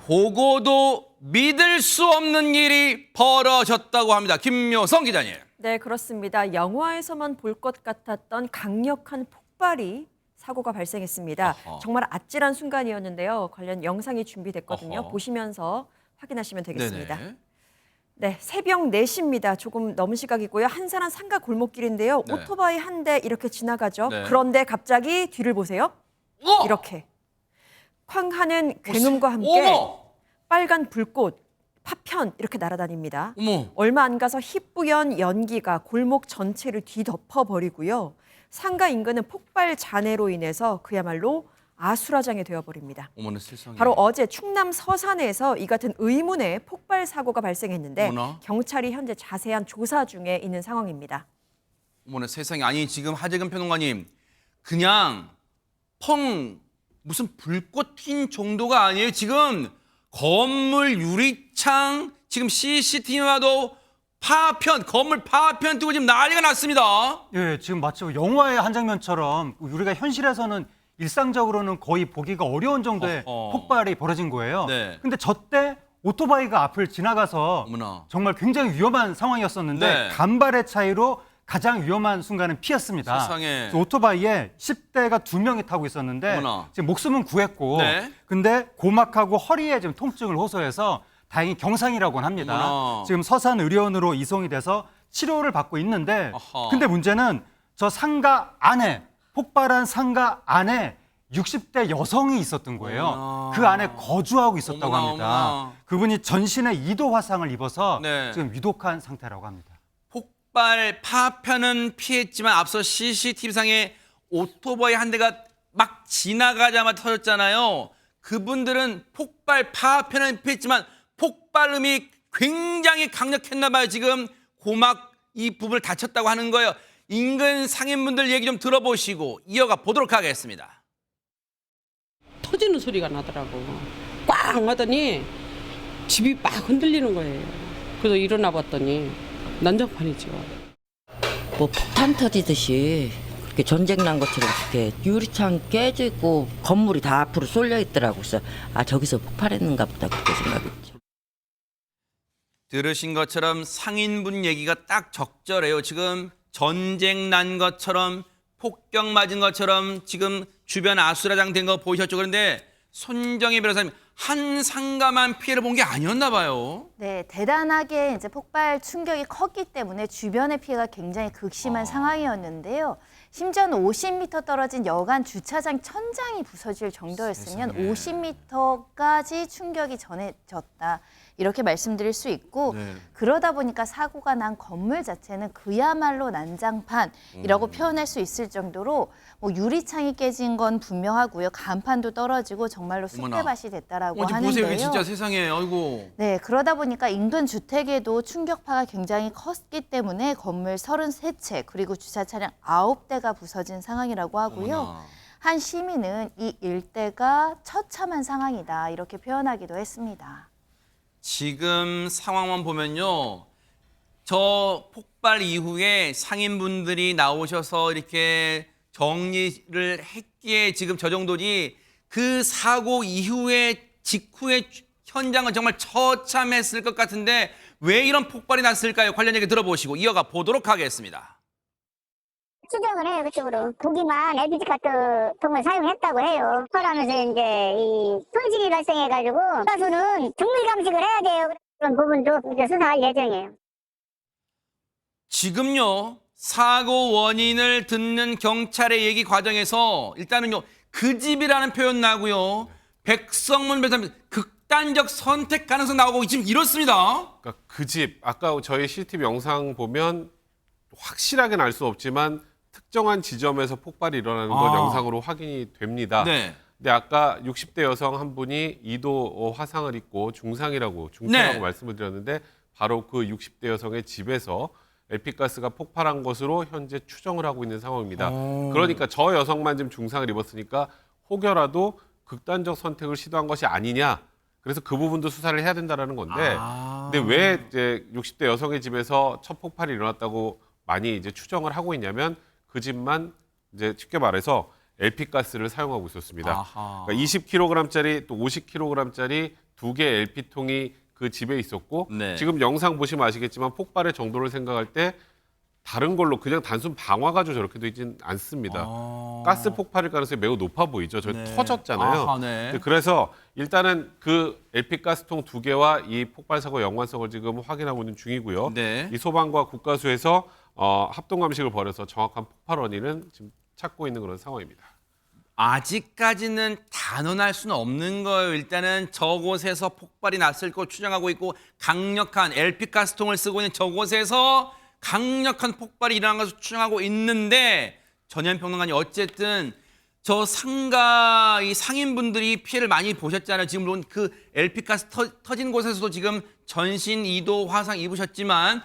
보고도 믿을 수 없는 일이 벌어졌다고 합니다. 김묘성 기자님. 네, 그렇습니다. 영화에서만 볼 것 같았던 강력한 폭발이 사고가 발생했습니다. 어허. 정말 아찔한 순간이었는데요. 관련 영상이 준비됐거든요. 어허. 보시면서 확인하시면 되겠습니다. 네네. 네, 새벽 4시입니다. 조금 넘은 시각이고요. 한산한 상가 골목길인데요. 네. 오토바이 한 대 이렇게 지나가죠. 네. 그런데 갑자기 뒤를 보세요. 이렇게 쾅 하는 굉음과 함께 어머! 빨간 불꽃, 파편 이렇게 날아다닙니다. 어머! 얼마 안 가서 희뿌연 연기가 골목 전체를 뒤덮어 버리고요. 상가 인근은 폭발 잔해로 인해서 그야말로 아수라장이 되어버립니다. 어머나 세상에. 바로 어제 충남 서산에서 이 같은 의문의 폭발 사고가 발생했는데 어머나. 경찰이 현재 자세한 조사 중에 있는 상황입니다. 어머나 세상에. 아니 지금 하재근 평론가님 그냥 펑 무슨 불꽃 튄 정도가 아니에요. 지금 건물 유리창 지금 CCTV와도 파편 건물 파편 뜨고 지금 난리가 났습니다. 예, 지금 마치 영화의 한 장면처럼 우리가 현실에서는 일상적으로는 거의 보기가 어려운 정도의 어허. 폭발이 벌어진 거예요. 네. 근데 저때 오토바이가 앞을 지나가서 어머나. 정말 굉장히 위험한 상황이었었는데 네. 간발의 차이로 가장 위험한 순간은 피했습니다. 세상에. 그래서 오토바이에 10대가 2명이 타고 있었는데 어머나. 지금 목숨은 구했고 네. 근데 고막하고 허리에 지금 통증을 호소해서 다행히 경상이라고는 합니다. 어머나. 지금 서산의료원으로 이송이 돼서 치료를 받고 있는데 아하. 근데 문제는 저 상가 안에 폭발한 상가 안에 60대 여성이 있었던 거예요. 어머나. 그 안에 거주하고 있었다고 어머나, 합니다. 어머나. 그분이 전신에 2도 화상을 입어서 네. 지금 위독한 상태라고 합니다. 폭발 파편은 피했지만 앞서 CCTV상에 오토바이 한 대가 막 지나가자마자 터졌잖아요. 그분들은 폭발 파편은 피했지만 폭발음이 굉장히 강력했나 봐요. 지금 고막 이 부분을 다쳤다고 하는 거예요. 인근 상인분들 얘기 좀 들어보시고 이어가 보도록 하겠습니다. 터지는 소리가 나더라고. 꽝 하더니 집이 막 흔들리는 거예요. 그래서 일어나 봤더니 난장판이죠. 뭐 폭탄 터지듯이 그렇게 전쟁 난 것처럼 이렇게 유리창 깨지고 건물이 다 앞으로 쏠려 있더라고요. 그래서 아 저기서 폭발했는가 보다 그렇게 생각했죠. 들으신 것처럼 상인분 얘기가 딱 적절해요. 지금 전쟁 난 것처럼 폭격 맞은 것처럼 지금 주변 아수라장 된 거 보이셨죠? 그런데 손정혜 변호사님 한 상가만 피해를 본 게 아니었나 봐요. 네, 대단하게 이제 폭발 충격이 컸기 때문에 주변의 피해가 굉장히 극심한 상황이었는데요. 심지어는 50m 떨어진 여관 주차장 천장이 부서질 정도였으면 세상에. 50m까지 충격이 전해졌다. 이렇게 말씀드릴 수 있고 네. 그러다 보니까 사고가 난 건물 자체는 그야말로 난장판이라고 표현할 수 있을 정도로 뭐 유리창이 깨진 건 분명하고요. 간판도 떨어지고 정말로 어머나. 쑥대밭이 됐다라고 지금 하는데요. 보세요. 이게 진짜 세상에. 아이고. 네, 그러다 보니까 인근 주택에도 충격파가 굉장히 컸기 때문에 건물 33채 그리고 주차 차량 9대가 부서진 상황이라고 하고요. 어머나. 한 시민은 이 일대가 처참한 상황이다 이렇게 표현하기도 했습니다. 지금 상황만 보면요. 저 폭발 이후에 상인분들이 나오셔서 이렇게 정리를 했기에 지금 저 정도지 그 사고 이후에 직후에 현장은 정말 처참했을 것 같은데 왜 이런 폭발이 났을까요? 관련 얘기 들어보시고 이어가 보도록 하겠습니다. 추정을 해요, 그쪽으로. 고기만 LPG 가스통을 사용했다고 해요. 그러면서 이제 이 손실이 발생해가지고 가수는 정밀 감식을 해야 돼요. 그런 부분도 이제 수사할 예정이에요. 지금요. 사고 원인을 듣는 경찰의 얘기 과정에서 일단은요. 그 집이라는 표현 나고요. 백성문 변호사님 극단적 선택 가능성 나오고 지금 이렇습니다. 그러니까 그 집, 아까 저희 CCTV 영상 보면 확실하게는 알 수 없지만 특정한 지점에서 폭발이 일어나는 건 영상으로 확인이 됩니다. 네. 근데 아까 60대 여성 한 분이 2도 화상을 입고 중상이라고 중태라고 네. 말씀을 드렸는데 바로 그 60대 여성의 집에서 LP가스가 폭발한 것으로 현재 추정을 하고 있는 상황입니다. 그러니까 저 여성만 지금 중상을 입었으니까 혹여라도 극단적 선택을 시도한 것이 아니냐. 그래서 그 부분도 수사를 해야 된다라는 건데 근데 왜 이제 60대 여성의 집에서 첫 폭발이 일어났다고 많이 이제 추정을 하고 있냐면 그 집만 이제 쉽게 말해서 LP가스를 사용하고 있었습니다. 아하. 그러니까 20kg짜리 또 50kg짜리 두 개 LP통이 그 집에 있었고 네. 지금 영상 보시면 아시겠지만 폭발의 정도를 생각할 때 다른 걸로 그냥 단순 방화 가지고 저렇게 되진 않습니다. 가스 폭발일 가능성이 매우 높아 보이죠. 저 네. 터졌잖아요. 아하, 네. 그래서 일단은 그 LP 가스통 두 개와 이 폭발 사고 연관성을 지금 확인하고 있는 중이고요. 네. 이 소방과 국가수에서 합동 감식을 벌여서 정확한 폭발 원인은 지금 찾고 있는 그런 상황입니다. 아직까지는 단언할 수는 없는 거예요. 일단은 저곳에서 폭발이 났을 거 추정하고 있고 강력한 LP 가스통을 쓰고 있는 저곳에서 강력한 폭발이 일어난 것을 추정하고 있는데 전현 평론가님 어쨌든 저 상가 이 상인분들이 피해를 많이 보셨잖아요. 지금 물론 그 LP 가스 터진 곳에서도 지금 전신 2도 화상 입으셨지만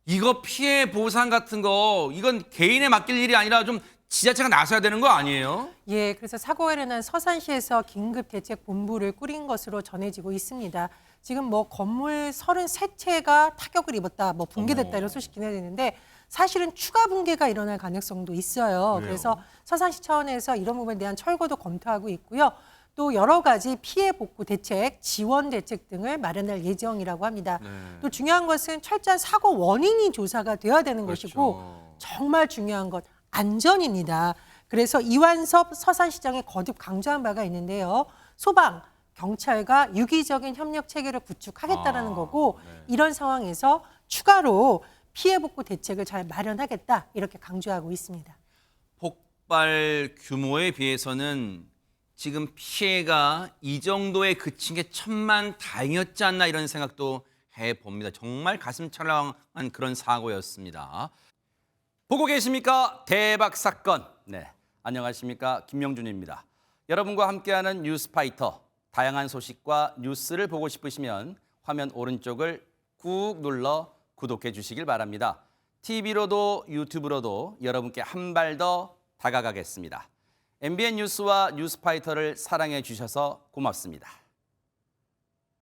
이거 피해 보상 같은 거 이건 개인에 맡길 일이 아니라 좀 지자체가 나서야 되는 거 아니에요? 예, 그래서 사고가 일어난 서산시에서 긴급대책본부를 꾸린 것으로 전해지고 있습니다. 지금 뭐 건물 33채가 타격을 입었다, 뭐 붕괴됐다 이런 소식이 내리는데 사실은 추가 붕괴가 일어날 가능성도 있어요. 그래서 서산시 차원에서 이런 부분에 대한 철거도 검토하고 있고요. 또 여러 가지 피해 복구 대책, 지원 대책 등을 마련할 예정이라고 합니다. 또 중요한 것은 철저한 사고 원인이 조사가 돼야 되는 것이고 정말 중요한 것 안전입니다. 그래서 이완섭 서산시장이 거듭 강조한 바가 있는데요. 소방, 경찰과 유기적인 협력 체계를 구축하겠다는 거고 이런 상황에서 추가로 피해 복구 대책을 잘 마련하겠다 이렇게 강조하고 있습니다. 폭발 규모에 비해서는 지금 피해가 이 정도에 그친 게 천만 다행이었지 않나 이런 생각도 해봅니다. 정말 가슴 찰랑한 그런 사고였습니다. 보고 계십니까? 대박 사건. 네, 안녕하십니까? 김명준입니다. 여러분과 함께하는 뉴스파이터. 다양한 소식과 뉴스를 보고 싶으시면 화면 오른쪽을 꾹 눌러 구독해 주시길 바랍니다. TV로도 유튜브로도 여러분께 한 발 더 다가가겠습니다. MBN 뉴스와 뉴스파이터를 사랑해 주셔서 고맙습니다.